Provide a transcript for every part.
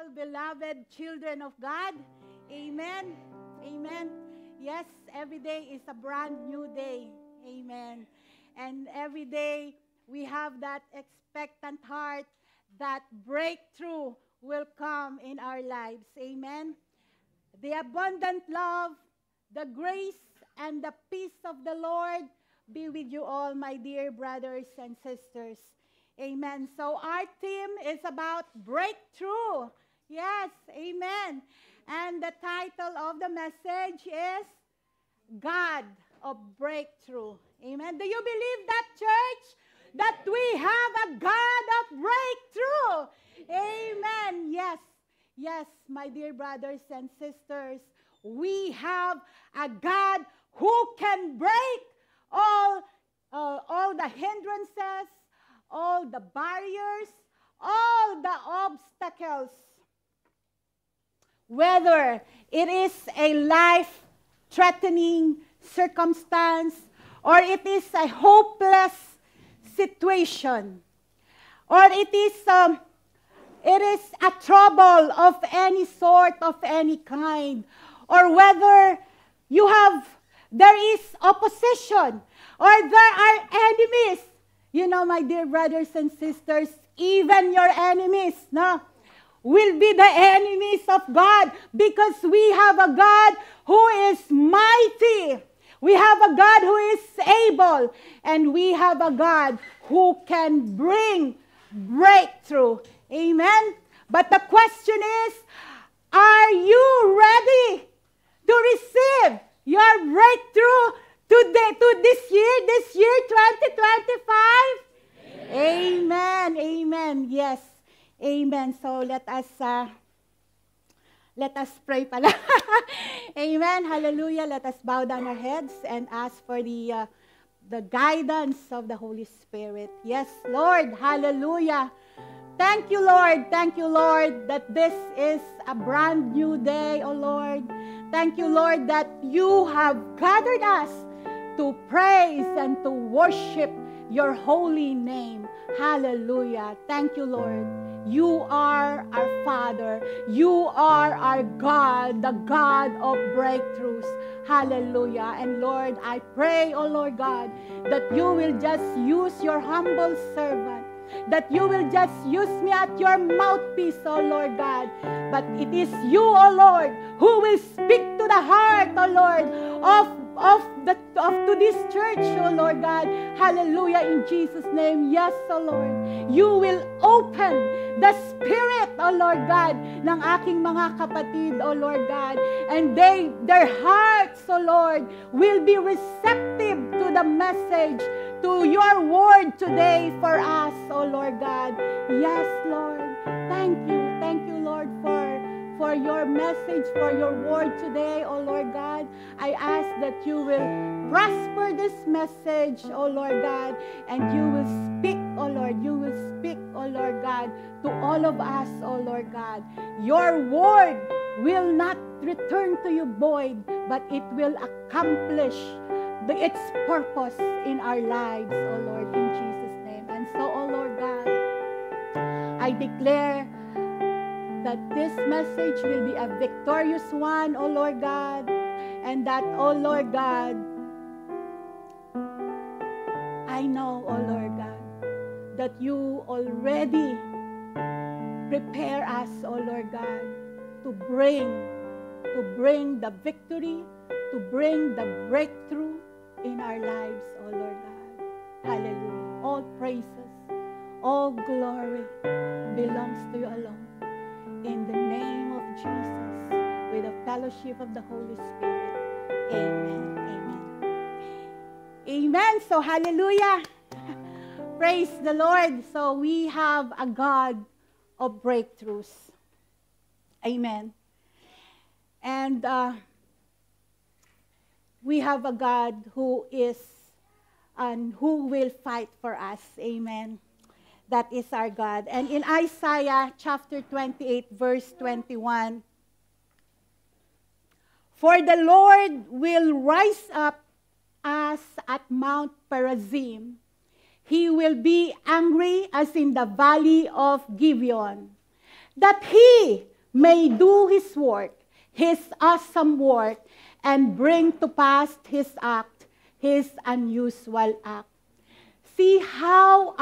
all beloved children of God. Amen. Amen. Yes, every day is a brand new day. Amen. And every day we have that expectant heart that breakthrough will come in our lives. Amen. The abundant love, the grace, and the peace of the Lord be with you all, my dear brothers and sisters. Amen. So our theme is about breakthrough. Yes, amen. And the title of the message is God of Breakthrough. Amen. Do you believe that, church? That we have a God of breakthrough. Amen. Yes. Yes, my dear brothers and sisters, we have a God who can break all the hindrances, all the barriers, all the obstacles. Whether it is a life-threatening circumstance or it is a hopeless situation or it is a trouble of any sort, of any kind, or whether there is opposition or there are enemies. You know, my dear brothers and sisters, even your enemies, will be the enemies of God, because we have a God who is mighty. We have a God who is able, and we have a God who can bring breakthrough. Amen? But the question is, are you ready to receive your breakthrough today, to this year 2025? Amen. Amen. Yes. Amen. So let us pray pala. Amen. Hallelujah. Let us bow down our heads and ask for the guidance of the Holy Spirit. Yes, Lord. Hallelujah. Thank you, Lord. Thank you, Lord, that this is a brand new day, oh Lord. Thank you, Lord, that you have gathered us to praise and to worship your holy name. Hallelujah. Thank you, Lord. You are our Father. You are our God, the God of breakthroughs. Hallelujah. And Lord, I pray, oh Lord God, that you will just use your humble servant, that you will just use me at your mouthpiece, oh Lord God. But it is you, oh Lord, who will speak to the heart, oh Lord, to this church, oh Lord God. Hallelujah, in Jesus' name. Yes, oh Lord. You will open the spirit, oh Lord God, ng aking mga kapatid, oh Lord God. And their hearts, oh Lord, will be receptive to the message, to your word today for us, oh Lord God. Yes, Lord. Thank you, Lord, for your message, for your word today, oh Lord God. I ask that you will prosper this message, oh Lord God, and you will speak, oh Lord. You will speak, oh Lord God, to all of us, oh Lord God. Your word will not return to you void, but it will accomplish its purpose in our lives, oh Lord, in Jesus' name. And so, oh Lord God, I declare that this message will be a victorious one, oh Lord God, and that, oh Lord God, I know, oh Lord God, that you already prepare us, oh Lord God, to bring the victory, to bring the breakthrough in our lives, oh Lord God. Hallelujah. All praises, all glory belongs to you alone. In the name of Jesus, with the fellowship of the Holy Spirit. Amen. Amen. Amen. So, hallelujah. Praise the Lord. So, we have a God of breakthroughs. Amen. And we have a God who is and who will fight for us. Amen. That is our God. And in Isaiah chapter 28, verse 21, for the Lord will rise up as at Mount Perazim. He will be angry as in the valley of Gibeon, that he may do his work, his awesome work, and bring to pass his act, his unusual act. See how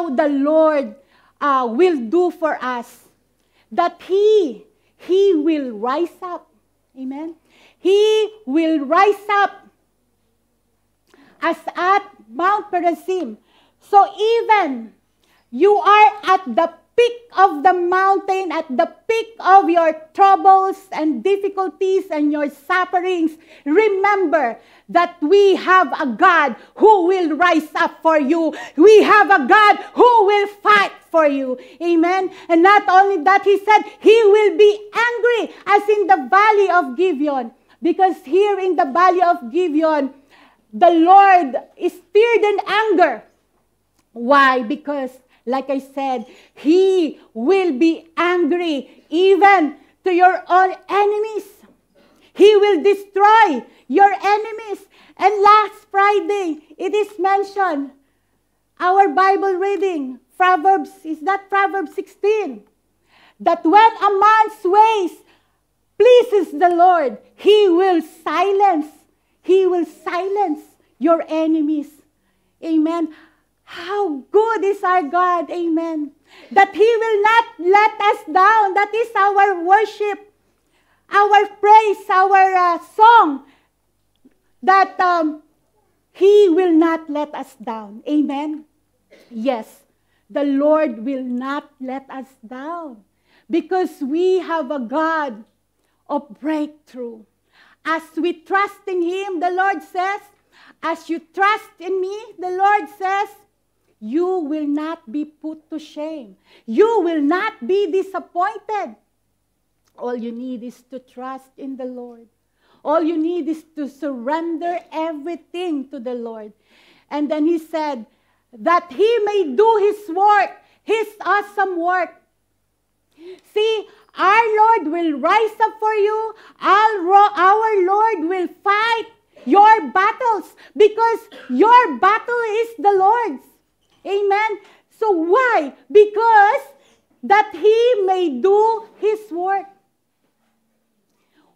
the Lord will do for us, that He will rise up. Amen? He will rise up as at Mount Perazim. So even you are at the peak of the mountain, at the peak of your troubles and difficulties and your sufferings, remember that we have a God who will rise up for you. We have a God who will fight for you. Amen? And not only that, he said, he will be angry as in the valley of Gibeon. Because here in the valley of Gibeon, the Lord is stirred in anger. Why? Because, like I said, he will be angry even to your own enemies. He will destroy your enemies. And last Friday, it is mentioned, our Bible reading, Proverbs, is that Proverbs 16? That when a man's ways pleases the Lord, he will silence your enemies. Amen. How good is our God, amen. That he will not let us down. That is our worship, our praise, our song. That he will not let us down. Amen. Yes, the Lord will not let us down. Because we have a God of breakthrough. As we trust in him, the Lord says, as you trust in me, the Lord says, you will not be put to shame. You will not be disappointed. All you need is to trust in the Lord. All you need is to surrender everything to the Lord. And then he said that he may do his work, his awesome work. See, our Lord will rise up for you. Our Lord will fight your battles because your battle is the Lord's. Amen. So why? Because that he may do his work.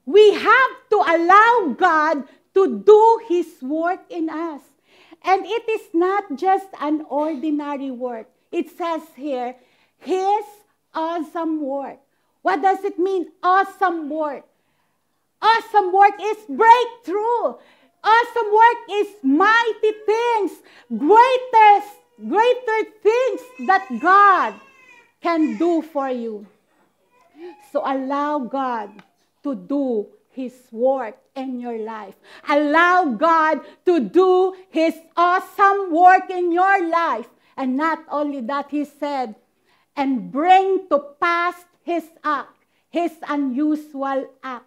We have to allow God to do his work in us. And it is not just an ordinary work. It says here, his awesome work. What does it mean, awesome work? Awesome work is breakthrough. Awesome work is mighty things, greater things that God can do for you. So allow God to do his work in your life. Allow God to do his awesome work in your life. And not only that, he said, and bring to pass his act, his unusual act.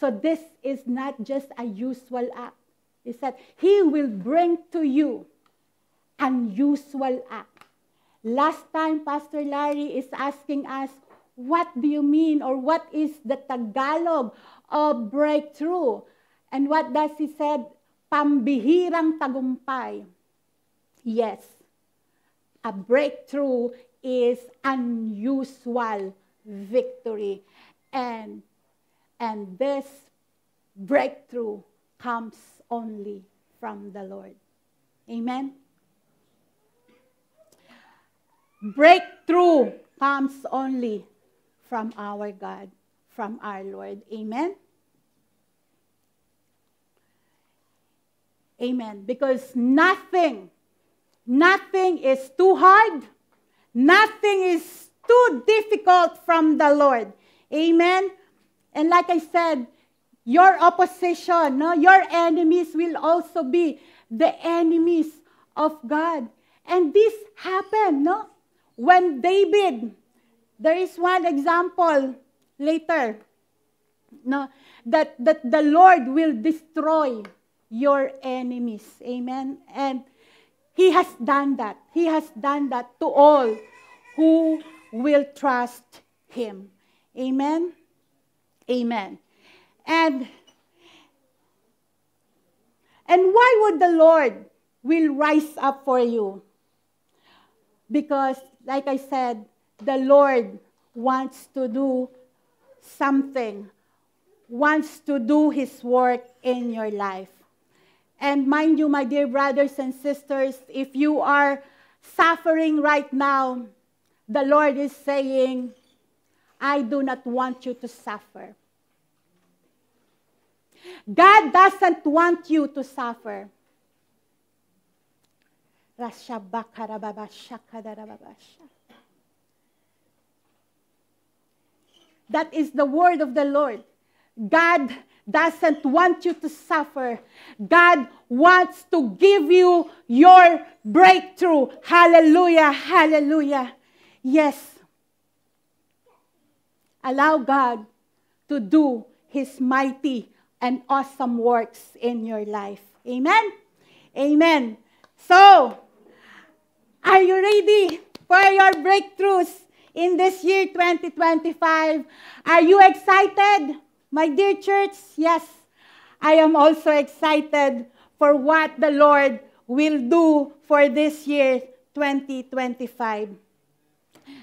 So this is not just a usual act. He said, he will bring to you unusual act. Last time, Pastor Larry is asking us, what do you mean, or what is the Tagalog of breakthrough? And what does he said? Pambihirang tagumpay. Yes, a breakthrough is unusual victory. And this breakthrough comes only from the Lord. Amen? Breakthrough comes only from our God, from our Lord. Amen? Amen. Because nothing is too hard. Nothing is too difficult from the Lord. Amen? And like I said, your opposition, no, your enemies will also be the enemies of God. And this happened, no? When David, there is one example later, no, that the Lord will destroy your enemies. Amen? And he has done that. He has done that to all who will trust him. Amen? Amen. And why would the Lord will rise up for you? Because, like I said, the Lord wants to do something, wants to do His work in your life. And mind you, my dear brothers and sisters, if you are suffering right now, the Lord is saying, I do not want you to suffer. God doesn't want you to suffer. That is the word of the Lord. God doesn't want you to suffer. God wants to give you your breakthrough. Hallelujah, hallelujah. Yes. Allow God to do His mighty and awesome works in your life. Amen? Amen. So, are you ready for your breakthroughs in this year 2025? Are you excited, my dear church? Yes, I am also excited for what the Lord will do for this year 2025.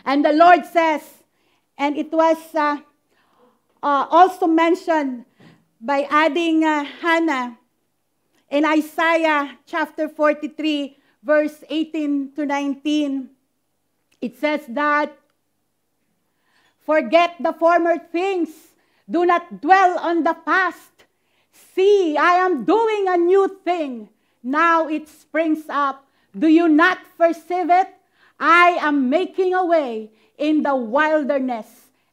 And the Lord says, and it was also mentioned by adding Hannah in Isaiah chapter 43, verse 18 to 19. It says that, forget the former things. Do not dwell on the past. See, I am doing a new thing. Now it springs up. Do you not perceive it? I am making a way in the wilderness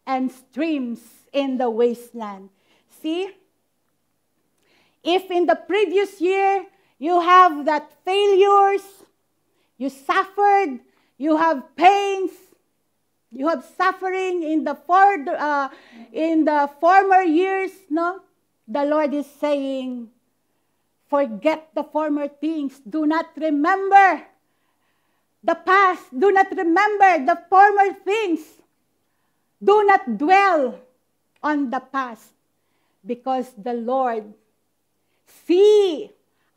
and streams in the wasteland. See? If in the previous year you have that failures, you suffered, you have pains, you have suffering in the former years, no? The Lord is saying, forget the former things. Do not remember the past. Do not remember the former things. Do not dwell on the past, because the Lord, see,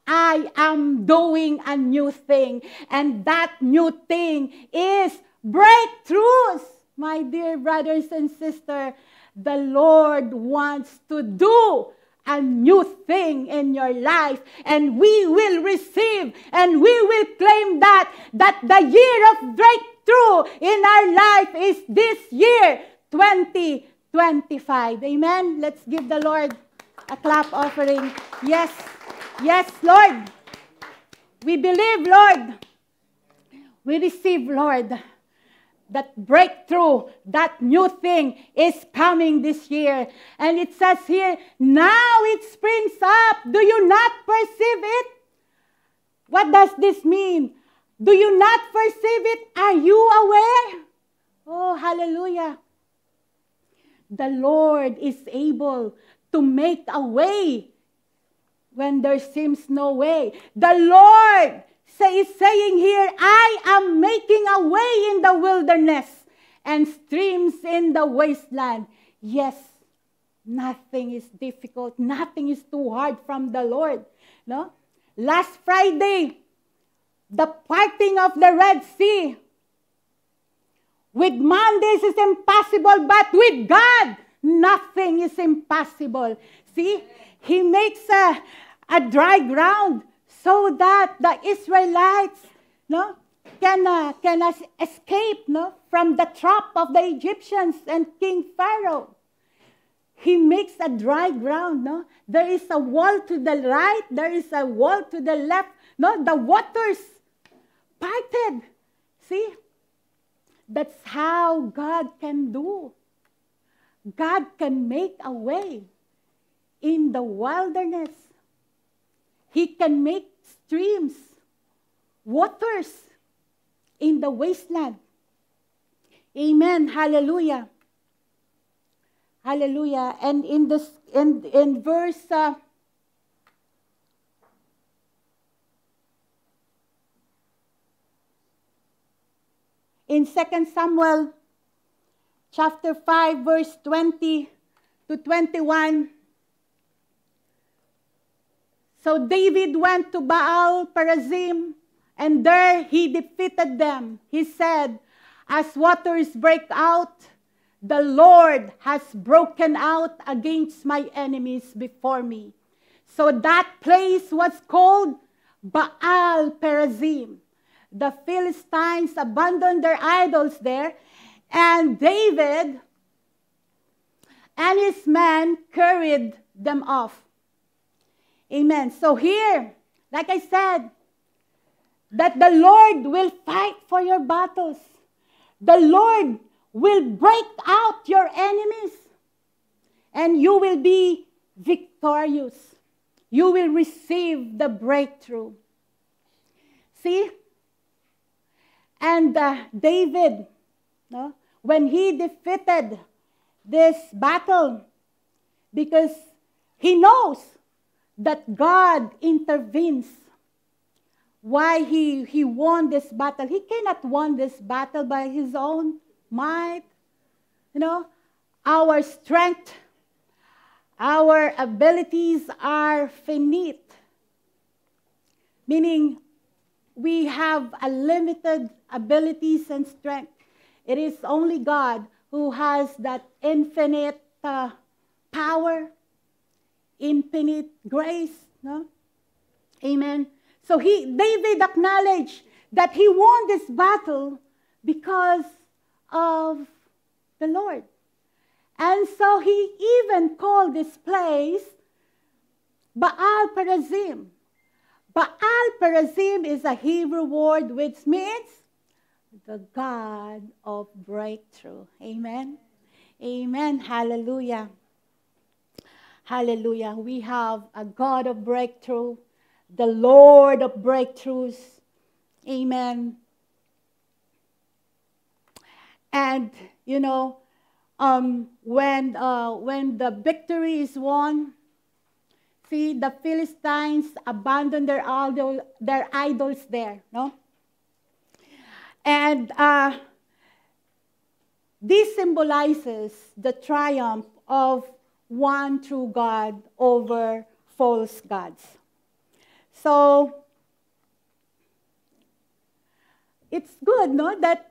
I am doing a new thing, and that new thing is breakthroughs. My dear brothers and sisters, the Lord wants to do a new thing in your life, and we will receive and we will claim that the year of breakthrough in our life is this year, 2025. Amen? Let's give the Lord a clap offering. Yes. Yes, Lord. We believe, Lord. We receive, Lord, that breakthrough, that new thing is coming this year. And it says here, now it springs up. Do you not perceive it? What does this mean? Do you not perceive it? Are you aware? Oh, hallelujah. The Lord is able to make a way when there seems no way. The Lord is saying here, I am making a way in the wilderness and streams in the wasteland. Yes, nothing is difficult. Nothing is too hard from the Lord. No? Last Friday, the parting of the Red Sea. With man, this is impossible, but with God, nothing is impossible. See, He makes a dry ground so that the Israelites can escape from the trap of the Egyptians and King Pharaoh. He makes a dry ground. There is a wall to the right. There is a wall to the left. The waters parted. See? That's how God can do. God can make a way in the wilderness. He can make streams, waters in the wasteland. Amen. Hallelujah. Hallelujah. And in verse in 2 Samuel chapter 5, verse 20 to 21, so David went to Baal Perazim, and there he defeated them. He said, as waters break out, the Lord has broken out against my enemies before me. So that place was called Baal Perazim. The Philistines abandoned their idols there, and David and his men carried them off. Amen. So here, like I said, that the Lord will fight for your battles. The Lord will break out your enemies, and you will be victorious. You will receive the breakthrough. See? And David, no, when he defeated this battle, because he knows that God intervenes. Why he won this battle? He cannot won this battle by his own might. You know, our strength, our abilities are finite. Meaning, we have a limited abilities and strength. It is only God who has that infinite power, infinite grace. No? Amen. So David acknowledged that he won this battle because of the Lord. And so he even called this place Baal Perazim. Baal Perazim is a Hebrew word which means the God of breakthrough. Amen. Amen. Hallelujah. Hallelujah. We have a God of breakthrough, the Lord of breakthroughs. Amen. And, you know, when the victory is won, see, the Philistines abandoned their idols there, no? And this symbolizes the triumph of one true God over false gods. So, it's good, no, that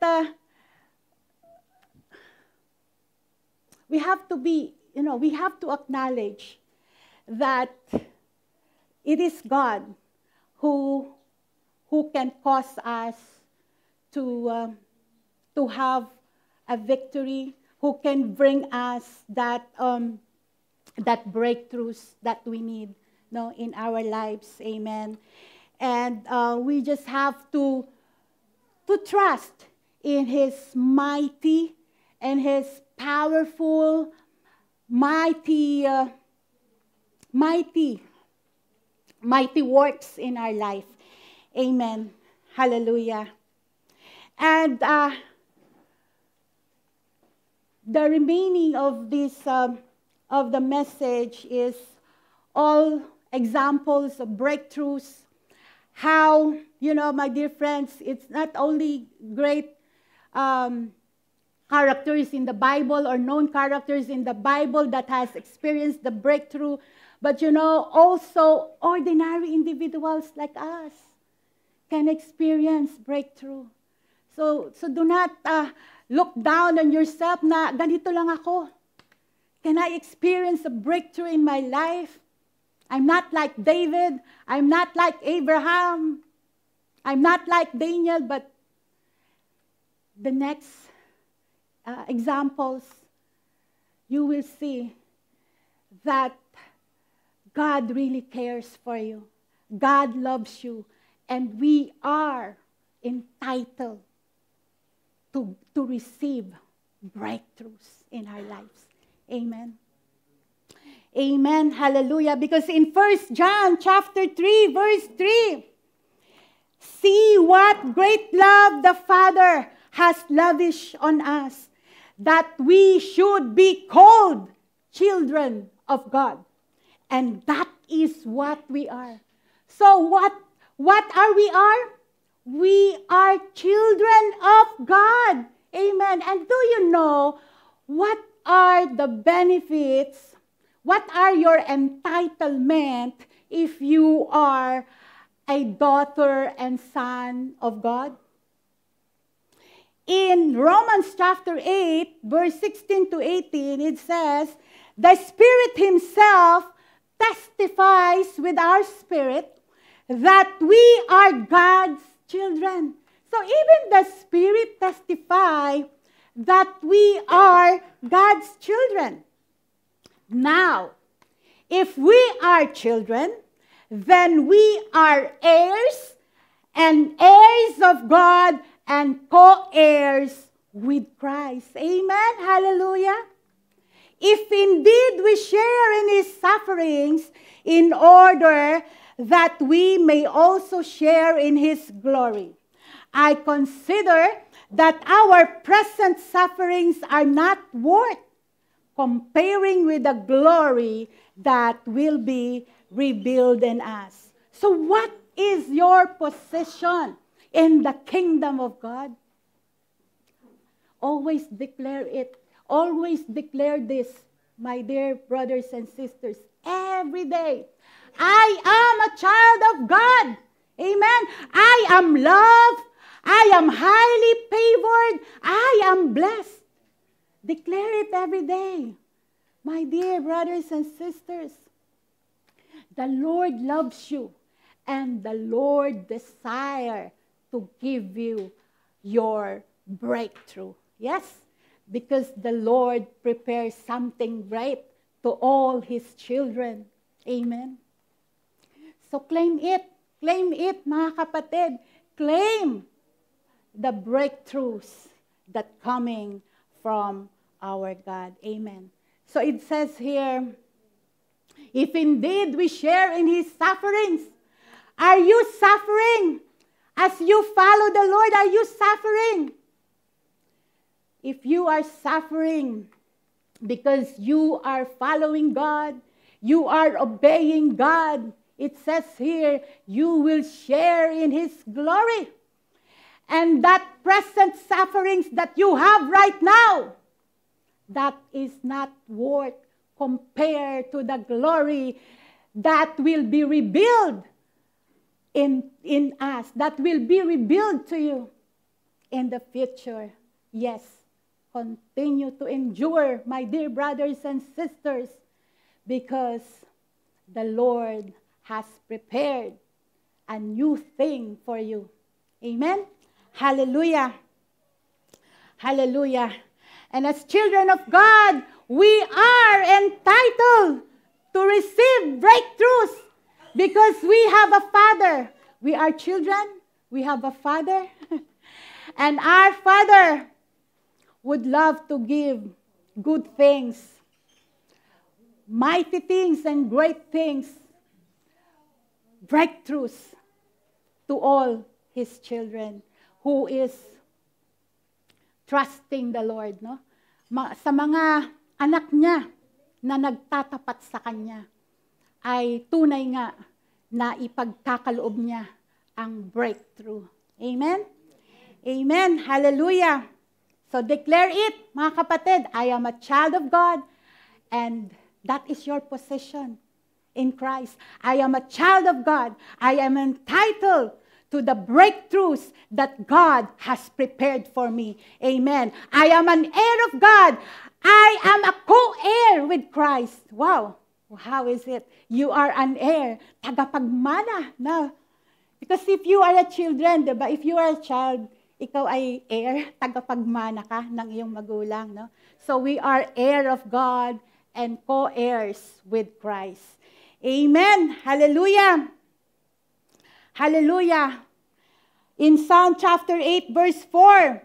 we have to be, you know, we have to acknowledge that it is God who can cause us to have a victory, who can bring us that breakthroughs that we need, no, in our lives. Amen. And we just have to trust in His mighty and His powerful, mighty works in our life. Amen. Hallelujah. And the remaining of this of the message is all examples of breakthroughs. How, you know, my dear friends, it's not only great characters in the Bible or known characters in the Bible that has experienced the breakthrough, but, you know, also ordinary individuals like us can experience breakthrough. So do not look down on yourself na ganito lang ako. Can I experience a breakthrough in my life? I'm not like David. I'm not like Abraham. I'm not like Daniel, but the next examples, you will see that God really cares for you. God loves you. And we are entitled to receive breakthroughs in our lives. Amen. Amen. Hallelujah. Because in 1 John chapter 3, verse 3, see what great love the Father has lavished on us, that we should be called children of God. And that is what we are. So what are we are? We are children of God. Amen. And do you know what are the benefits? What are your entitlement if you are a daughter and son of God? in Romans chapter 8, verse 16 to 18, it says, the Spirit Himself testifies with our spirit that we are God's children. So even the Spirit testifies that we are God's children. Now, if we are children, then we are heirs and heirs of God and co-heirs with Christ. Amen? Hallelujah. If indeed we share in His sufferings, in order that we may also share in His glory. I consider that our present sufferings are not worth comparing with the glory that will be revealed in us. So what is your position in the kingdom of God? Always declare it. Always declare this, my dear brothers and sisters, every day. I am a child of God. Amen. I am loved. I am highly favored. I am blessed. Declare it every day. My dear brothers and sisters, the Lord loves you, and the Lord desires to give you your breakthrough. Yes, because the Lord prepares something great to all His children. Amen. So claim it. Claim it, mga kapatid. Claim the breakthroughs that coming from our God. Amen. So it says here, if indeed we share in His sufferings, are you suffering? As you follow the Lord, are you suffering? If you are suffering because you are following God, you are obeying God, it says here, you will share in His glory. And that present sufferings that you have right now, that is not worth compared to the glory that will be revealed in us, that will be revealed to you in the future. Yes, continue to endure, my dear brothers and sisters, because the Lord has prepared a new thing for you. Amen? Hallelujah. Hallelujah. And as children of God, we are entitled to receive breakthroughs because we have a Father. We are children. We have a Father. And our Father would love to give good things, mighty things and great things, breakthroughs to all His children who is trusting the Lord, no? Sa mga anak niya na nagtatapat sa Kanya, ay tunay nga na ipagkakaloob niya ang breakthrough. Amen? Amen. Hallelujah. So declare it, mga kapatid, I am a child of God, and that is your position in Christ. I am a child of God. I am entitled to the breakthroughs that God has prepared for me. Amen. I am an heir of God. I am a co-heir with Christ. Wow. How is it? You are an heir. Tagapagmana. No. Because if you are a children, diba? If you are a child, ikaw ay heir, tagapagmana ka ng iyong magulang. No? So we are heir of God and co-heirs with Christ. Amen. Hallelujah. Hallelujah. In Psalm chapter 8, verse 4,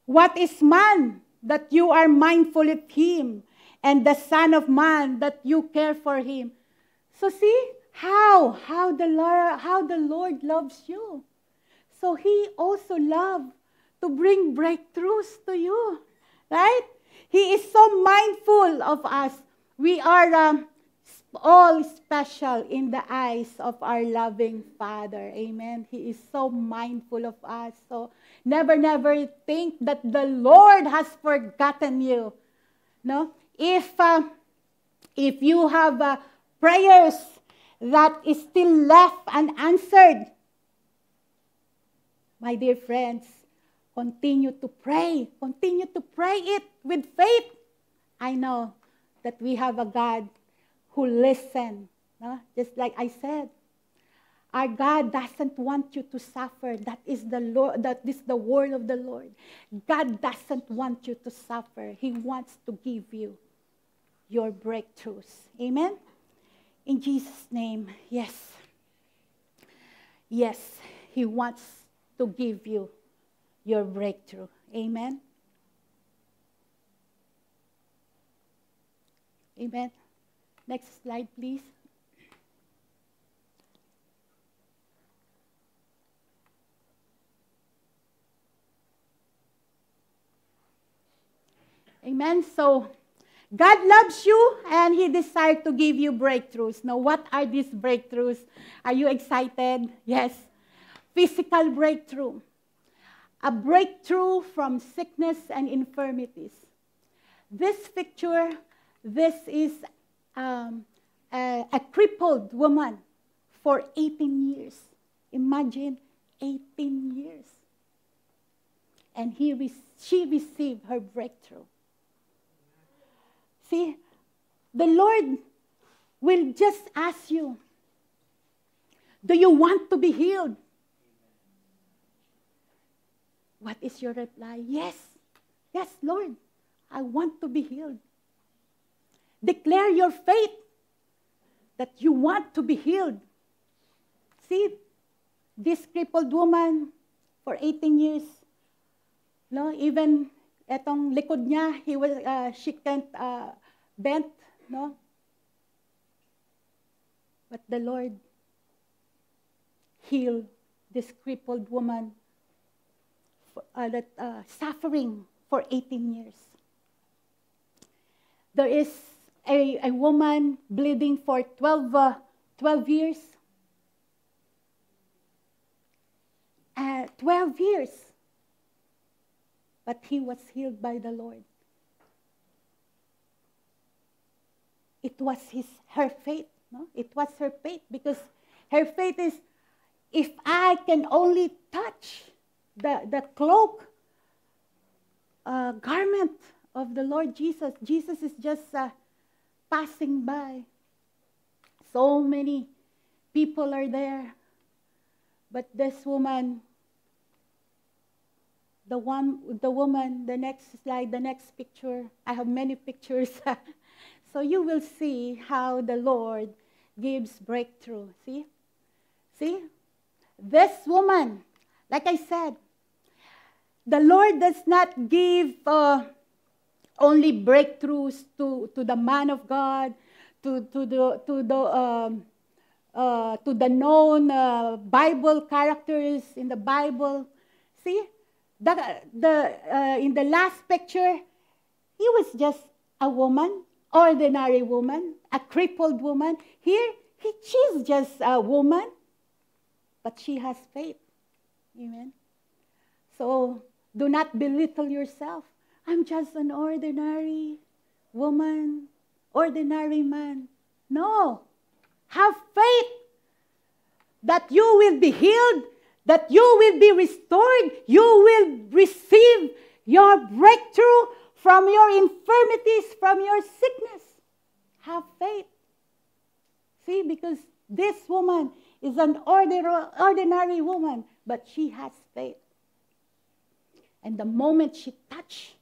what is man that you are mindful of him, and the Son of Man that you care for him? So see how the Lord loves you. So He also loves to bring breakthroughs to you, right? He is so mindful of us. We are all special in the eyes of our loving Father. Amen. He is so mindful of us. So never think that the Lord has forgotten you. No? If you have prayers that is still left unanswered, my dear friends, Continue to pray. Continue to pray it with faith. I know that we have a God who listens. No? Just like I said, our God doesn't want you to suffer. That is the Lord. That is the word of the Lord. God doesn't want you to suffer. He wants to give you your breakthroughs. Amen? In Jesus' name, yes. Yes, He wants to give you your breakthrough. Amen? Amen. Next slide, please. Amen. So, God loves you and He desires to give you breakthroughs. Now, what are these breakthroughs? Are you excited? Yes. Physical breakthrough. A breakthrough from sickness and infirmities. This picture, this is a crippled woman for 18 years. Imagine 18 years. And she received her breakthrough. See, the Lord will just ask you, do you want to be healed? What is your reply? Yes. Yes, Lord, I want to be healed. Declare your faith that you want to be healed. See, this crippled woman for 18 years, no, even etong likod niya, she can't bend, no? But the Lord healed this crippled woman suffering for 18 years. There is a woman bleeding for 12 years. 12 years. But he was healed by the Lord. It was her faith. No? It was her faith, because her faith is, if I can only touch the cloak, garment of the Lord Jesus. Jesus is just passing by. So many people are there. But this woman, the woman, the next slide, the next picture, I have many pictures. So you will see how the Lord gives breakthrough. See? See? This woman, like I said, the Lord does not give only breakthroughs to the man of God, to the known Bible characters in the Bible. See, in the last picture, he was just a woman, ordinary woman, a crippled woman. Here, she's just a woman, but she has faith. Amen. So do not belittle yourself. I'm just an ordinary woman, ordinary man. No. Have faith that you will be healed, that you will be restored, you will receive your breakthrough from your infirmities, from your sickness. Have faith. See, because this woman is an ordinary woman, but she has faith. And the moment she touched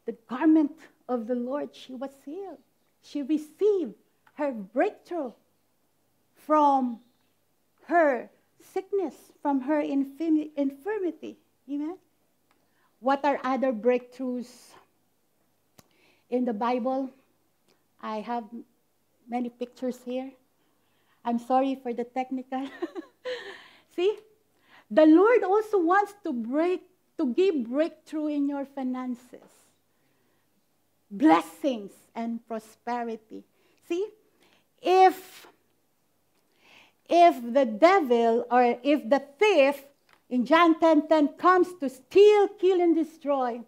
the garment of the Lord, she was healed. She received her breakthrough from her sickness, from her infirmity. Amen? What are other breakthroughs in the Bible? I have many pictures here. I'm sorry for the technical. See, the Lord also wants to give breakthrough in your finances, blessings and prosperity. See, if the devil, or if the thief in John 10:10 comes to steal, kill, and destroy,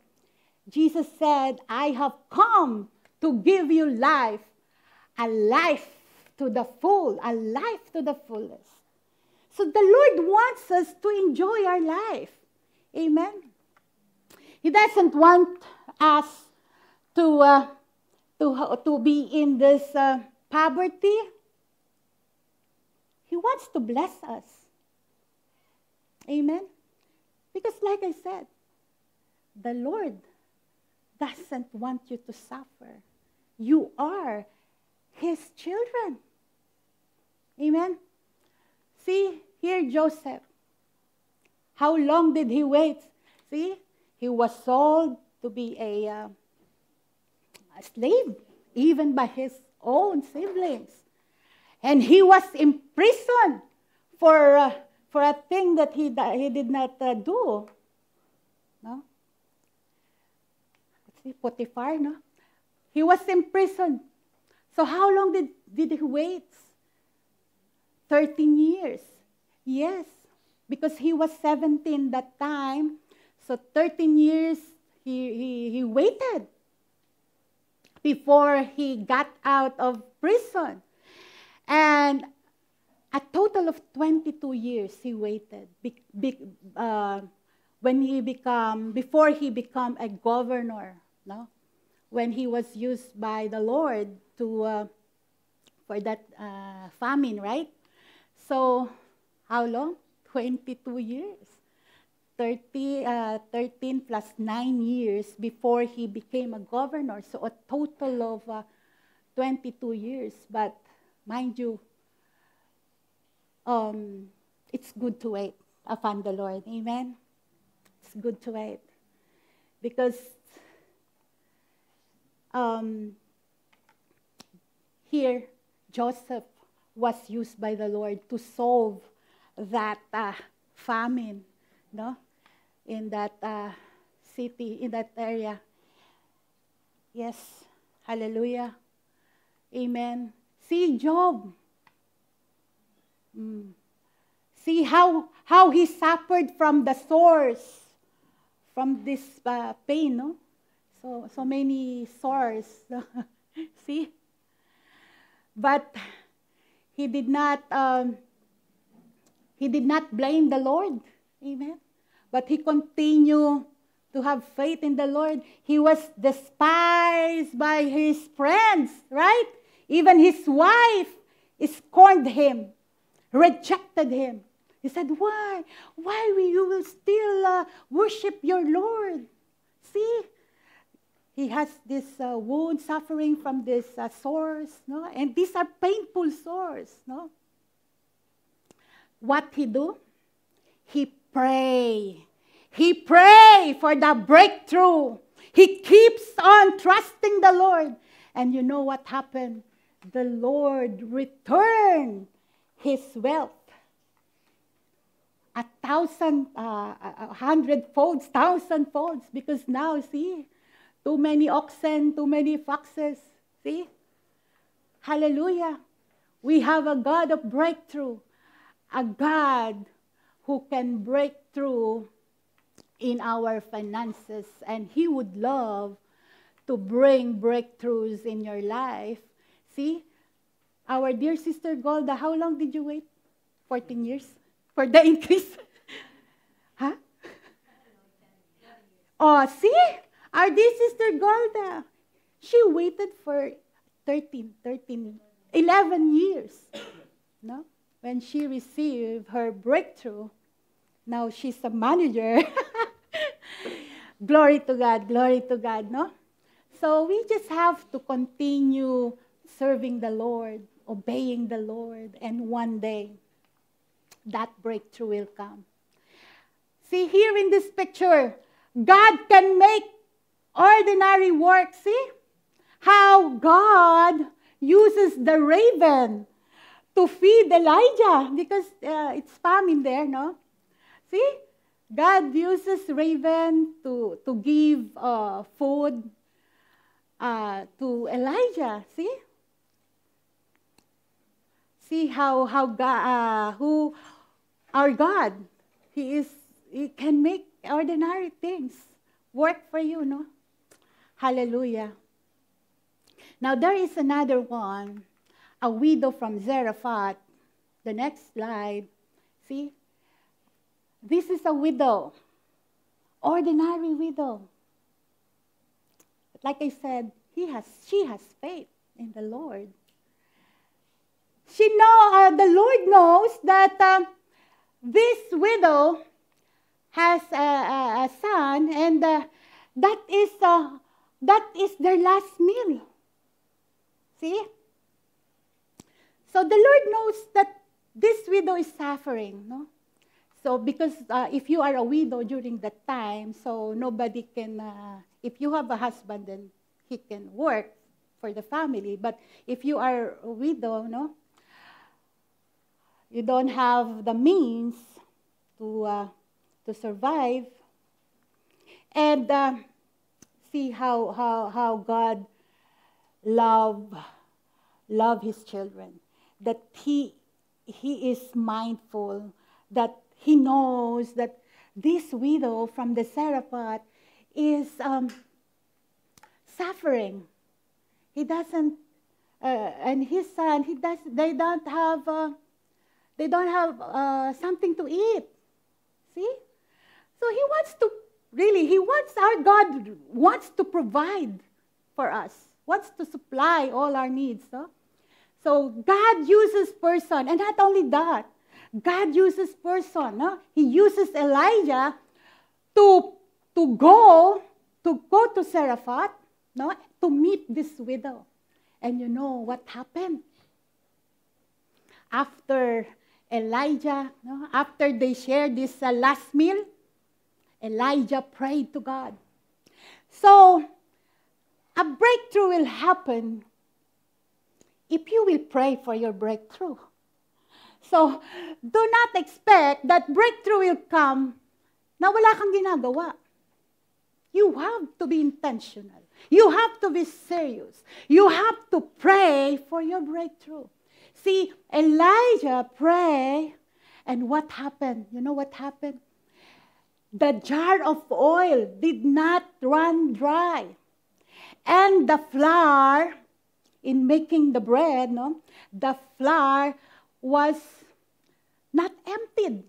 Jesus said, I have come to give you life, a life to the full, a life to the fullest. So the Lord wants us to enjoy our life. Amen? He doesn't want us to be in this poverty. He wants to bless us. Amen? Because like I said, the Lord doesn't want you to suffer. You are His children. Amen? See, here Joseph. How long did he wait? See, he was sold to be a slave, even by his own siblings. And he was imprisoned for a thing that he did not do. No? See, Potiphar, no? He was imprisoned. So how long did he wait? 13 years. Yes, because he was 17 that time. So 13 years he waited before he got out of prison. And a total of 22 years he waited before he became a governor. No? When he was used by the Lord for that famine, right? So, how long? 22 years. 13 plus 9 years before he became a governor. So, a total of 22 years. But, mind you, it's good to wait upon the Lord. Amen? It's good to wait. Because here, Joseph was used by the Lord to solve that famine, no, in that city, in that area. Yes, hallelujah, amen. See Job. See how he suffered from the sores, from this pain, no? So many sores. See, but he did not blame the Lord. Amen. But he continued to have faith in the Lord. He was despised by his friends, right? Even his wife scorned him, rejected him. He said, why? Why you will still worship your Lord? See, he has this wound suffering from this sores, no? And these are painful sores, no? What he do? He pray. He pray for the breakthrough. He keeps on trusting the Lord. And you know what happened? The Lord returned his wealth. 100-folds, 1,000-folds. Because now, see, too many oxen, too many foxes. See? Hallelujah. We have a God of breakthrough. A God who can break through in our finances. And He would love to bring breakthroughs in your life. See? Our dear Sister Golda, how long did you wait? 14 years? For the increase? Huh? Oh, see? Our dear Sister Golda, she waited for 11 years. No? When she received her breakthrough, now she's a manager. Glory to God, no? So we just have to continue serving the Lord, obeying the Lord, and one day, that breakthrough will come. See, here in this picture, God can make ordinary work. See? How God uses the raven to feed Elijah because it's famine there, no? See? God uses raven to give food to Elijah. See? See how God, who our God, He can make ordinary things work for you, no? Hallelujah. Now there is another one, a widow from Zarephath. The next slide. See? This is a widow, ordinary widow. like I said, she has faith in the Lord. The Lord knows that this widow has a son, and that is their last meal. See? So the Lord knows that this widow is suffering, no? So because if you are a widow during that time, so nobody can, if you have a husband, then he can work for the family. But if you are a widow, no, you don't have the means to survive. And see how God love His children. That He is mindful, that He knows that this widow from the Zarephath is suffering. He doesn't, and his son, they don't have something to eat. See? So our God wants to provide for us, wants to supply all our needs. No? So God uses person, and not only that, God uses person. No? He uses Elijah to go to Zarephath, no, to meet this widow. And you know what happened? After Elijah, no, after they shared this last meal, Elijah prayed to God. So a breakthrough will happen if you will pray for your breakthrough. So do not expect that breakthrough will come na wala kang ginagawa. You have to be intentional. You have to be serious. You have to pray for your breakthrough. See, Elijah prayed, and what happened? You know what happened? The jar of oil did not run dry. And the flour, in making the bread, no, the flour was not emptied.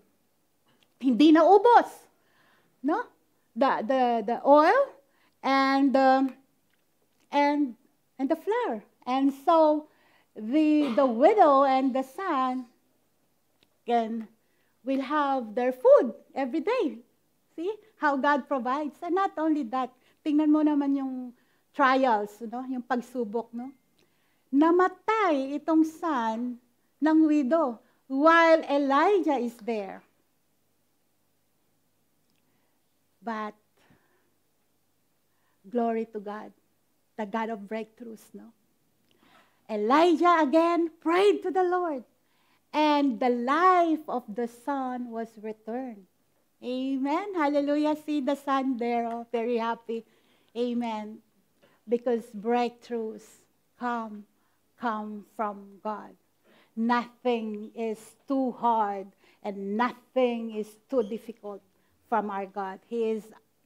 Hindi na ubos. No? The oil and the flour. And so the widow and the son will have their food every day. See how God provides. And not only that, tingnan mo naman yung trials, no? Yung pagsubok. No? Namatay itong son ng widow while Elijah is there. But glory to God, the God of breakthroughs, no? Elijah again prayed to the Lord, and the life of the son was returned. Amen. Hallelujah. See the son there, oh, very happy. Amen. Because breakthroughs come from God. Nothing is too hard and nothing is too difficult from our God. He is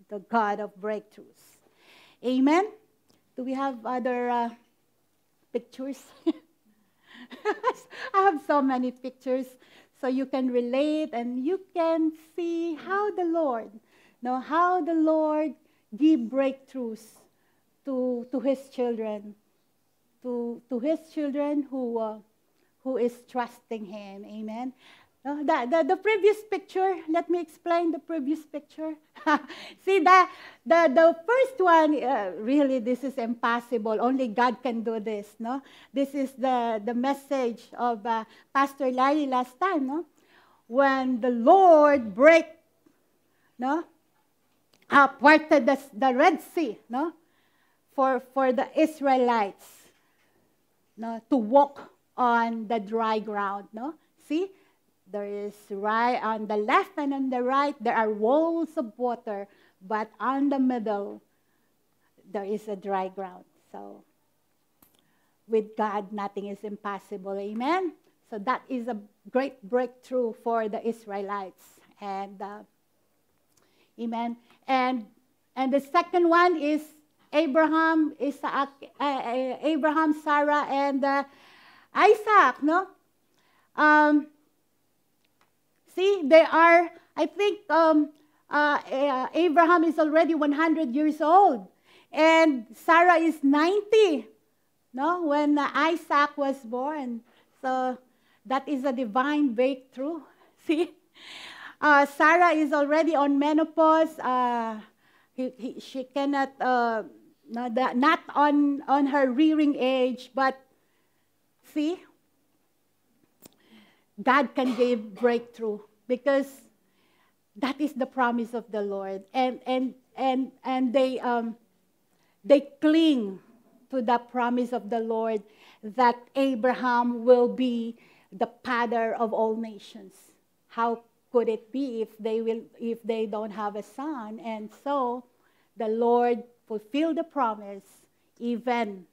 the God of breakthroughs. Amen. Do we have other pictures? I have so many pictures, so you can relate and you can see how the Lord give breakthroughs to His children, to His children who is trusting Him. Amen. The previous picture, let me explain the previous picture. See, the first one, really, this is impossible. Only God can do this, no? This is the message of Pastor Larry last time, no? When the Lord parted the Red Sea, no? For the Israelites, no? To walk on the dry ground, no? See? There is right on the left and on the right, there are walls of water, but on the middle, there is a dry ground. So, with God, nothing is impossible. Amen? So, that is a great breakthrough for the Israelites. And, amen. And the second one is Abraham, Sarah, and Isaac, no? See, they are, I think Abraham is already 100 years old. And Sarah is 90, no, when Isaac was born. So that is a divine breakthrough. See? Sarah is already on menopause. She cannot, not on her rearing age, but see, God can give breakthrough because that is the promise of the Lord, and they cling to the promise of the Lord that Abraham will be the father of all nations. How could it be if they don't have a son? And so the Lord fulfilled the promise. Even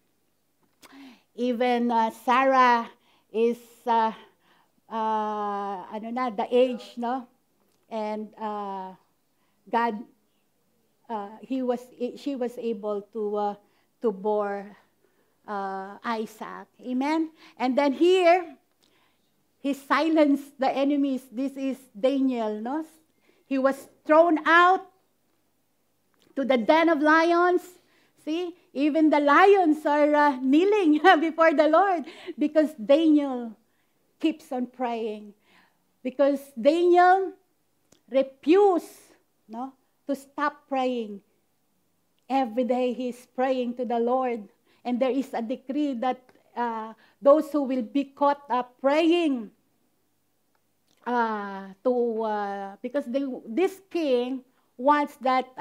Sarah is I don't know the age, no, and God, she was able to bore Isaac. Amen. And then here, he silenced the enemies. This is Daniel, no? He was thrown out to the den of lions. See, even the lions are kneeling before the Lord because Daniel keeps on praying. Because Daniel refused, no, to stop praying. Every day he's praying to the Lord. And there is a decree that those who will be caught up praying because this king wants that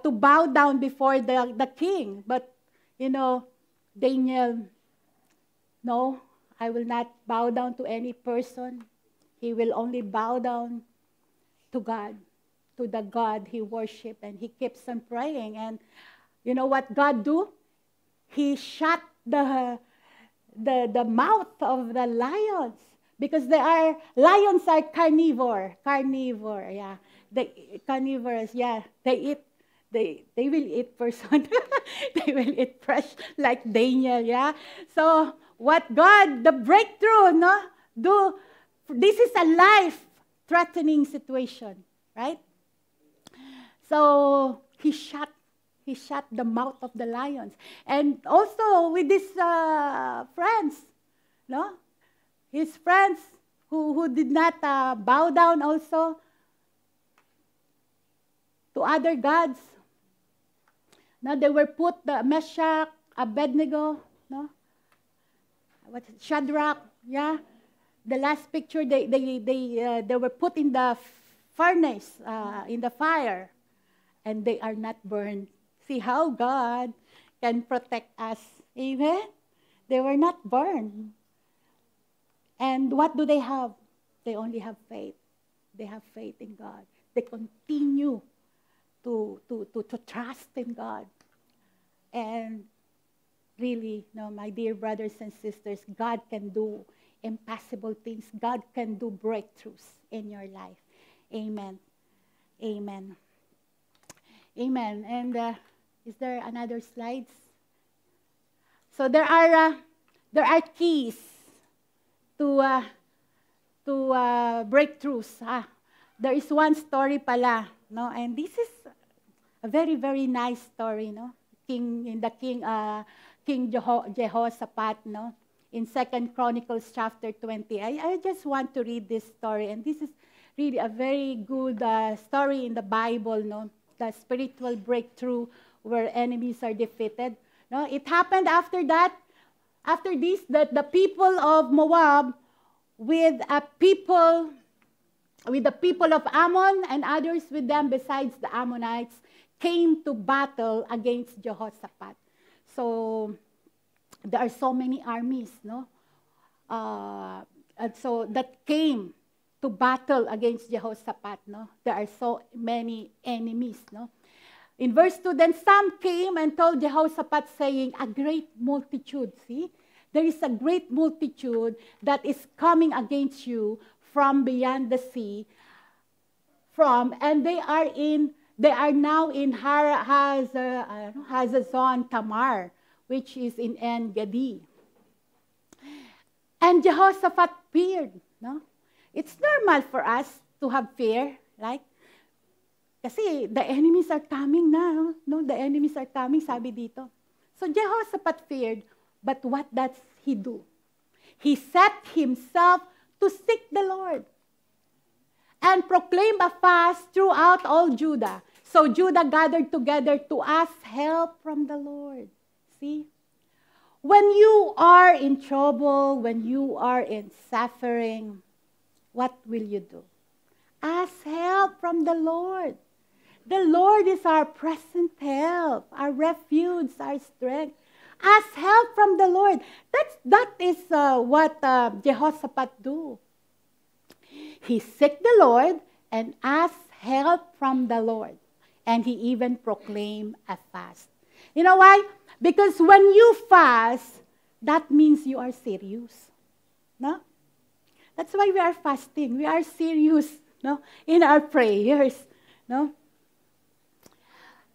to bow down before the king. But you know, Daniel, no, I will not bow down to any person. He will only bow down to God, to the God he worshiped, and he keeps on praying. And you know what God do? He shut the mouth of the lions because lions are carnivore, yeah. They carnivores, yeah. They will eat person. They will eat fresh like Daniel, yeah. So what God, the breakthrough, no? This is a life-threatening situation, right? So he shut the mouth of the lions. And also with his friends, no? His friends who did not bow down also to other gods. Now they were put, the Meshach, Abednego, no? Shadrach, yeah. The last picture, they were put in the furnace, in the fire, and they are not burned. See how God can protect us. Amen? They were not burned. And what do they have? They only have faith. They have faith in God. They continue to trust in God. And really, no, my dear brothers and sisters, God can do impossible things. God can do breakthroughs in your life. Amen. Amen. Amen. And is there another slides? So there are keys to breakthroughs. There is one story pala, no, and this is a very, very nice story, no. King Jehoshaphat, no, in 2 Chronicles chapter 20. I just want to read this story, and this is really a very good story in the Bible, no, the spiritual breakthrough where enemies are defeated. No, it happened after this, that the people of Moab with the people of Ammon and others with them besides the Ammonites came to battle against Jehoshaphat. So there are so many armies, no? And so that came to battle against Jehoshaphat, no? There are so many enemies, no? In verse 2, then some came and told Jehoshaphat, saying, a great multitude, see? There is a great multitude that is coming against you from beyond the sea, and they are now in Hazazon Tamar, which is in En Gedi. And Jehoshaphat feared, no? It's normal for us to have fear, right? Kasi the enemies are coming na. No? The enemies are coming, sabi dito. So Jehoshaphat feared, but what does he do? He set himself to seek the Lord and proclaim a fast throughout all Judah. So Judah gathered together to ask help from the Lord. See? When you are in trouble, when you are in suffering, what will you do? Ask help from the Lord. The Lord is our present help, our refuge, our strength. Ask help from the Lord. That is what Jehoshaphat do. He sought the Lord and asked help from the Lord. And he even proclaimed a fast. You know why? Because when you fast, that means you are serious. No? That's why we are fasting. We are serious, no, in our prayers. No?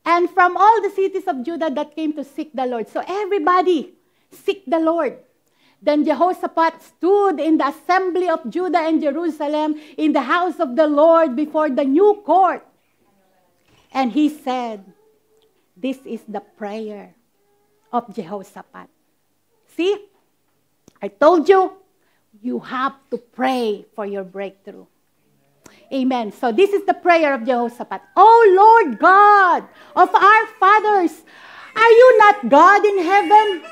And from all the cities of Judah that came to seek the Lord. So everybody seek the Lord. Then Jehoshaphat stood in the assembly of Judah and Jerusalem in the house of the Lord before the new court. And he said, this is the prayer of Jehoshaphat. See, I told you, you have to pray for your breakthrough. Amen. So this is the prayer of Jehoshaphat. Oh Lord God of our fathers, are you not God in heaven?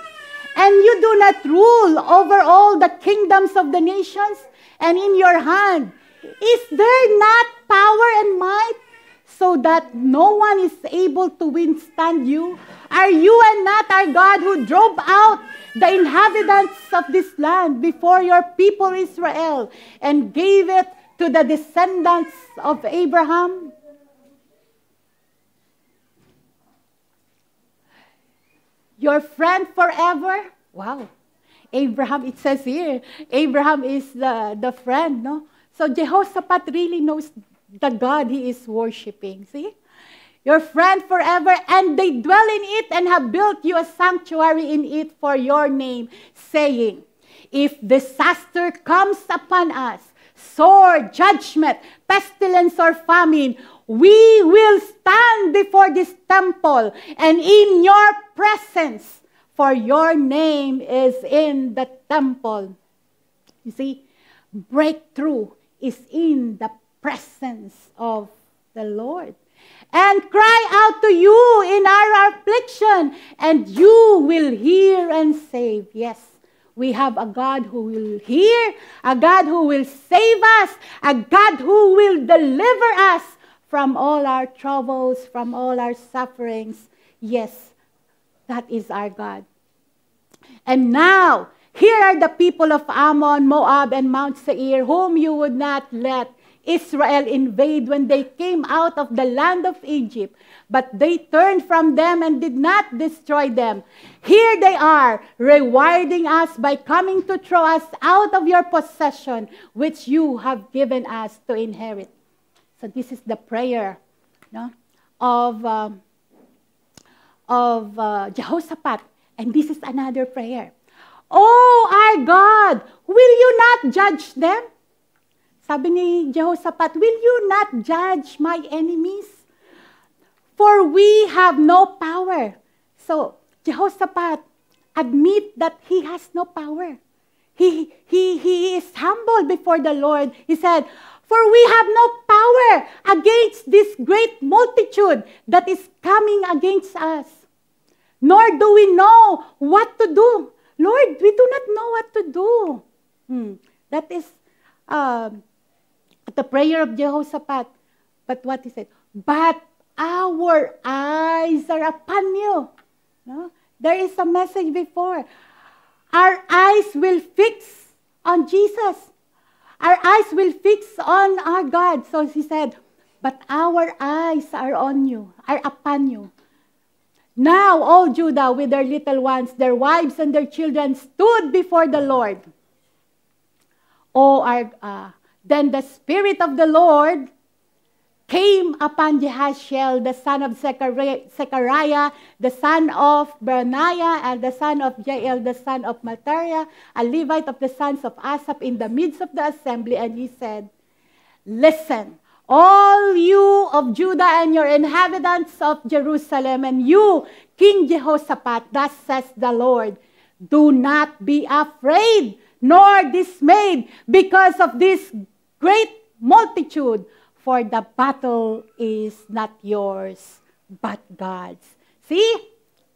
And you do not rule over all the kingdoms of the nations? And in your hand, is there not power and might so that no one is able to withstand you? Are you and not our God who drove out the inhabitants of this land before your people Israel and gave it to the descendants of Abraham? Your friend forever? Wow. Abraham, it says here, Abraham is the friend, no? So Jehoshaphat really knows the God he is worshiping. See? Your friend forever, and they dwell in it and have built you a sanctuary in it for your name, saying, if disaster comes upon us, sword, judgment, pestilence, or famine, we will stand before this temple and in your presence, for your name is in the temple. You see, breakthrough is in the presence of the Lord. And cry out to you in our affliction, and you will hear and save. Yes, we have a God who will hear, a God who will save us, a God who will deliver us from all our troubles, from all our sufferings. Yes, that is our God. And now, here are the people of Ammon, Moab, and Mount Seir, whom you would not let Israel invade when they came out of the land of Egypt. But they turned from them and did not destroy them. Here they are, rewarding us by coming to throw us out of your possession, which you have given us to inherit. So this is the prayer, no, of Jehoshaphat. And this is another prayer. Oh, our God, will you not judge them? Sabi ni Jehoshaphat, will you not judge my enemies? For we have no power. So, Jehoshaphat admit that he has no power. He is humble before the Lord. He said, for we have no power against this great multitude that is coming against us. Nor do we know what to do. Lord, we do not know what to do. That is the prayer of Jehoshaphat. But what he said? But our eyes are upon you. No? There is a message before. Our eyes will fix on Jesus. Our eyes will fix on our God. So he said, but our eyes are on you, are upon you. Now all Judah with their little ones, their wives and their children stood before the Lord. Then the Spirit of the Lord came upon Jehaziel, the son of Zechariah, the son of Benaiah, and the son of Jael, the son of Mattaniah, a Levite of the sons of Asaph, in the midst of the assembly, and he said, listen, All you of Judah and your inhabitants of Jerusalem, and you, King Jehoshaphat, thus says the Lord, do not be afraid nor dismayed because of this great multitude, for the battle is not yours, but God's. See?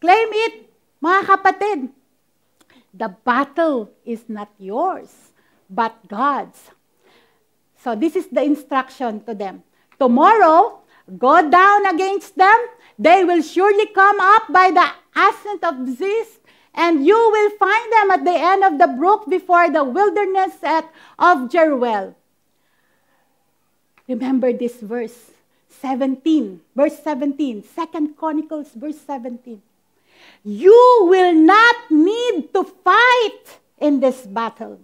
Claim it, mga kapatid. The battle is not yours, but God's. So this is the instruction to them. Tomorrow, go down against them. They will surely come up by the ascent of Ziz, and you will find them at the end of the brook before the wilderness of Jeruel. Remember this verse 17, verse 17, 2 Chronicles, verse 17. You will not need to fight in this battle.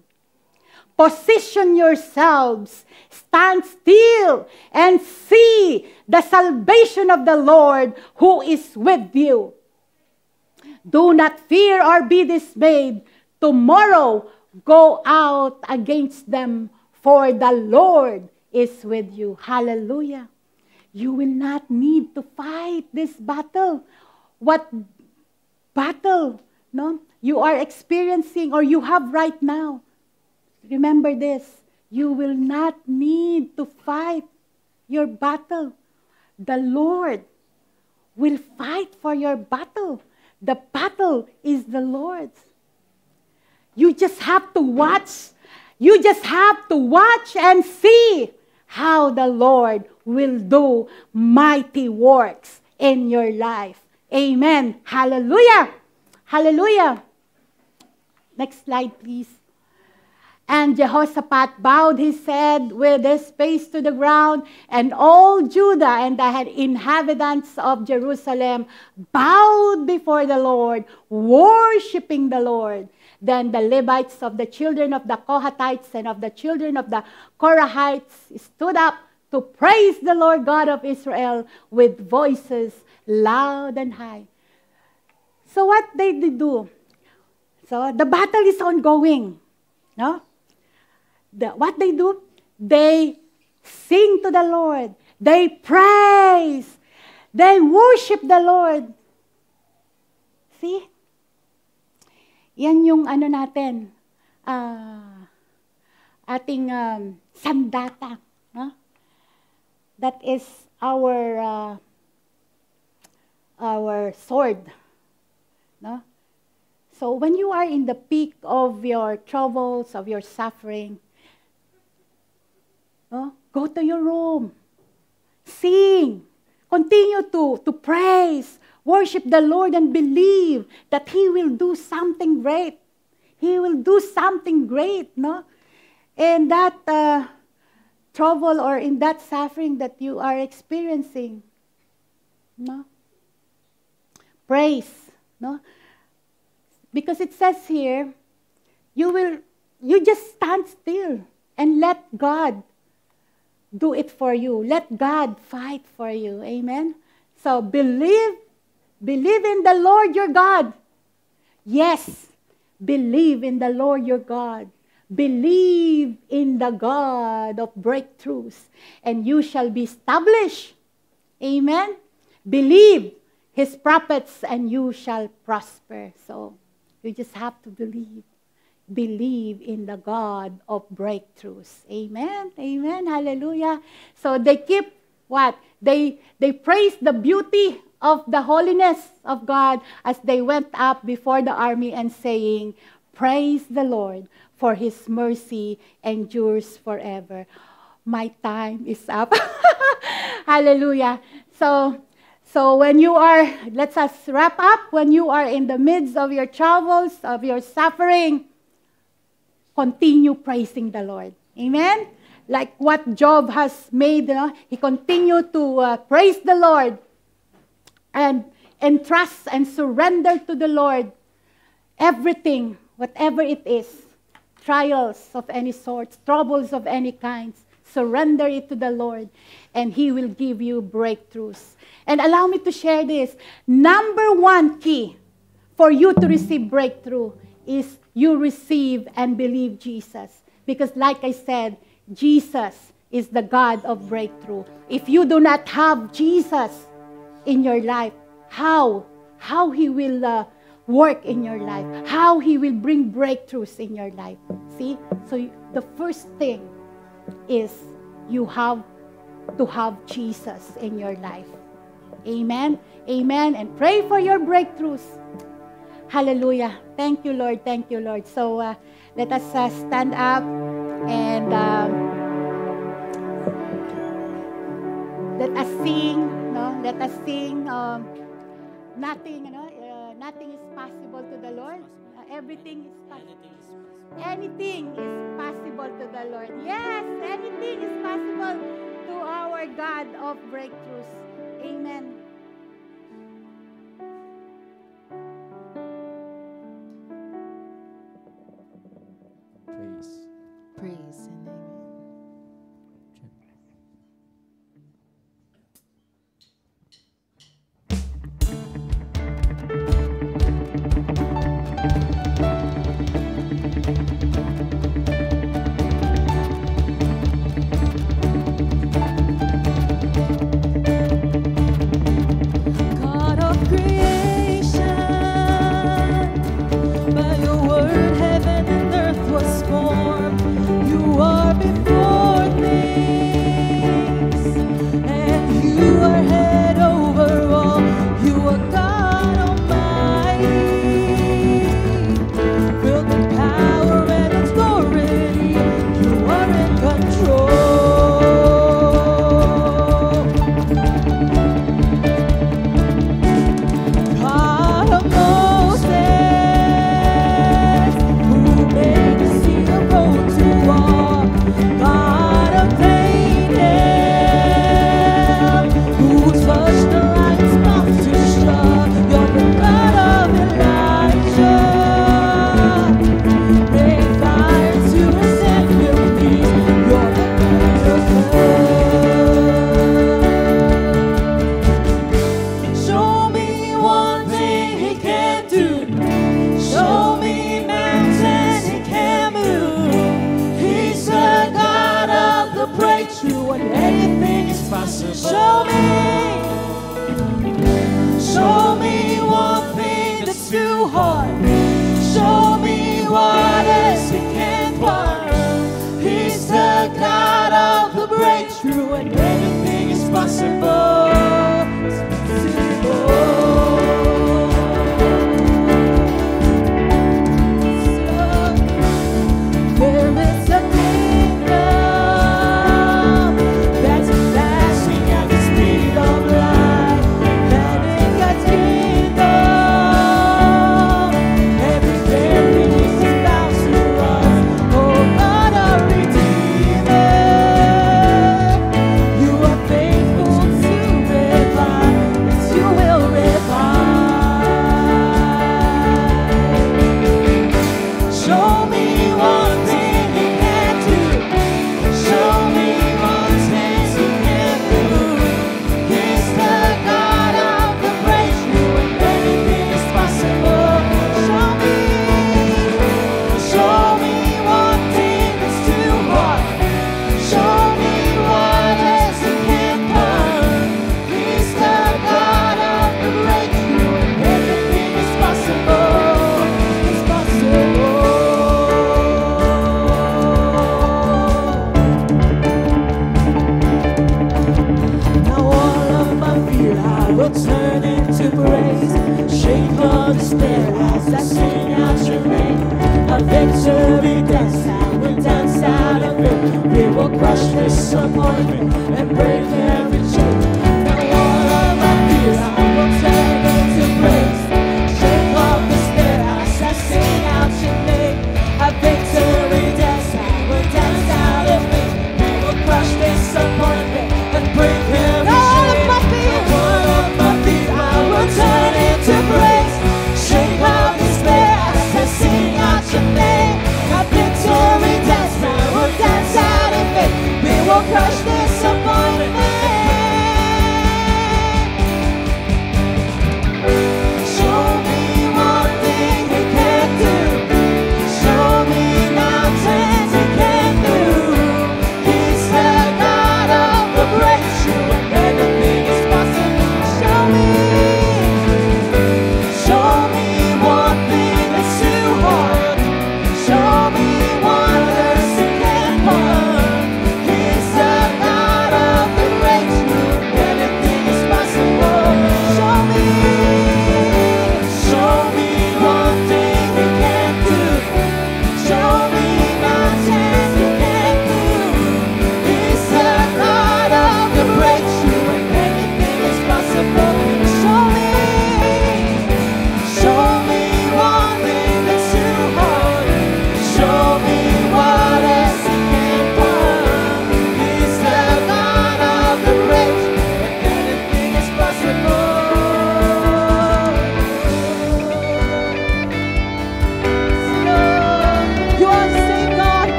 Position yourselves, stand still, and see the salvation of the Lord who is with you. Do not fear or be dismayed. Tomorrow, go out against them, for the Lord is with you. Hallelujah. You will not need to fight this battle. What battle you are experiencing or you have right now? Remember this. You will not need to fight your battle. The Lord will fight for your battle. The battle is the Lord's. You just have to watch. You just have to watch and see how the Lord will do mighty works in your life. Amen. Hallelujah. Hallelujah. Next slide, please. And Jehoshaphat bowed his head with his face to the ground, and all Judah and the inhabitants of Jerusalem bowed before the Lord, worshiping the Lord. Then the Levites of the children of the Kohathites and of the children of the Korahites stood up to praise the Lord God of Israel with voices loud and high. So what they do? So the battle is ongoing. No? What they do? They sing to the Lord. They praise. They worship the Lord. See? Yan yung natin, ating sandata. No? That is our sword. No? So when you are in the peak of your troubles, of your suffering, go to your room, sing, continue to praise, worship the Lord, and believe that He will do something great. He will do something great, no? In that trouble or in that suffering that you are experiencing, no? Praise, no? Because it says here, you just stand still and let God do it for you. Let God fight for you. Amen? So believe in the Lord your God. Yes, believe in the Lord your God. Believe in the God of breakthroughs, and you shall be established. Amen? Believe His prophets, and you shall prosper. So you just have to believe. Believe in the God of breakthroughs. Amen? Amen? Hallelujah. So they keep what? They praise the beauty of the holiness of God as they went up before the army and saying, praise the Lord, for His mercy endures forever. My time is up. Hallelujah. So when you are, let's us wrap up, when you are in the midst of your troubles, of your suffering, continue praising the Lord. Amen? Like what Job has made, he continued to praise the Lord and entrust and surrender to the Lord everything, whatever it is, trials of any sort, troubles of any kinds, surrender it to the Lord, and He will give you breakthroughs. And allow me to share this. Number one key for you to receive breakthrough is you receive and believe Jesus. Because like I said, Jesus is the God of breakthrough. If you do not have Jesus in your life, how He will work in your life, how He will bring breakthroughs in your life. See? So the first thing is you have to have Jesus in your life. Amen? Amen. And pray for your breakthroughs. Hallelujah. Thank you, Lord. Thank you, Lord. So let us stand up and let us sing. No? Let us sing. Nothing is possible to the Lord. Everything is possible. Anything is possible to the Lord. Yes, anything is possible to our God of breakthroughs. Amen. Praise and amen.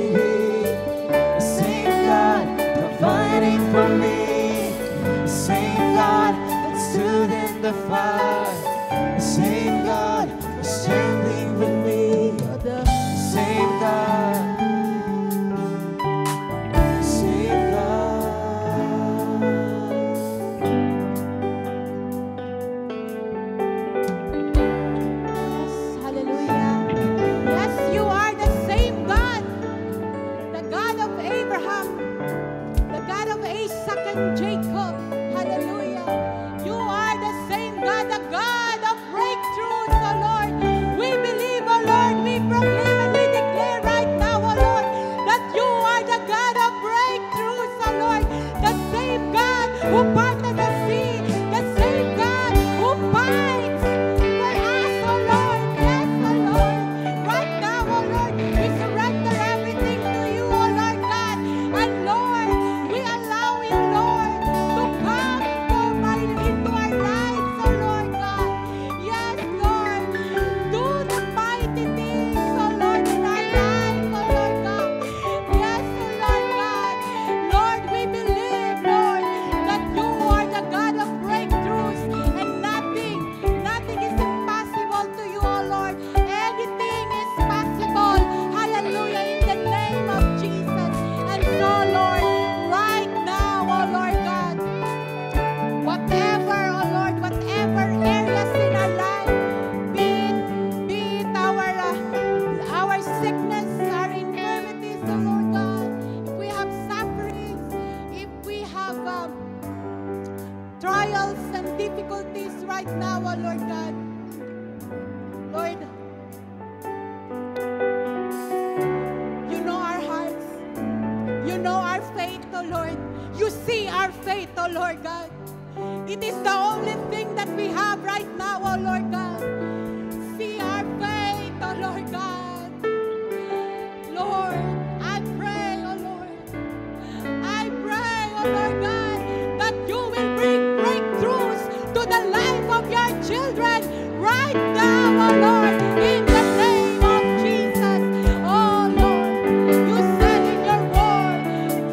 The same God providing for me. The same God that stood in the fire. The same God standing with me. The same God. The same God. Yes, hallelujah. Yes, you are the same God. The God of Abraham, the God of Isaac and Jacob. Hallelujah. You are the same God, the God of breakthroughs, oh Lord. We believe, oh Lord, we proclaim and we declare right now, oh Lord, that you are the God of breakthroughs, oh Lord. The same God who parted the sea, the same God who fights for us, oh Lord. Yes, oh Lord. Right now, oh Lord, we surrender everything to you, oh Lord God. And Lord, we allow you, Lord, to come into our lives, oh Lord God. Yes, Lord. Do the mighty things, oh Lord, in our lives, oh Lord God. Yes, oh Lord God. Lord, we believe, Lord, that you are the God of breakthroughs and nothing is impossible to you, oh Lord. Anything is possible. Hallelujah, in the name of Jesus. And so, Lord, right now, oh Lord God, whatever, oh Lord, whatever areas in our life, be it our sickness, our infirmities, oh Lord God, if we have sufferings, if we have trials and difficulties right now, oh Lord God, Lord, you know our hearts, you know our faith, oh Lord, you see our faith, oh Lord God. It is the only thing that we have right now, oh Lord God. See our faith, oh Lord God. Lord, I pray, oh Lord. I pray, oh Lord God, that you will bring breakthroughs to the life of your children right now, oh Lord, in the name of Jesus. Oh Lord, you said in your word,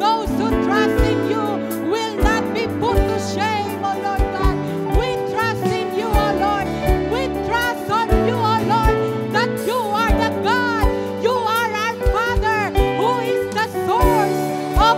those who trust in you will not be put to shame, oh Lord God. We trust in you, oh Lord. We trust on you, oh Lord, that you are the God. You are our Father who is the source of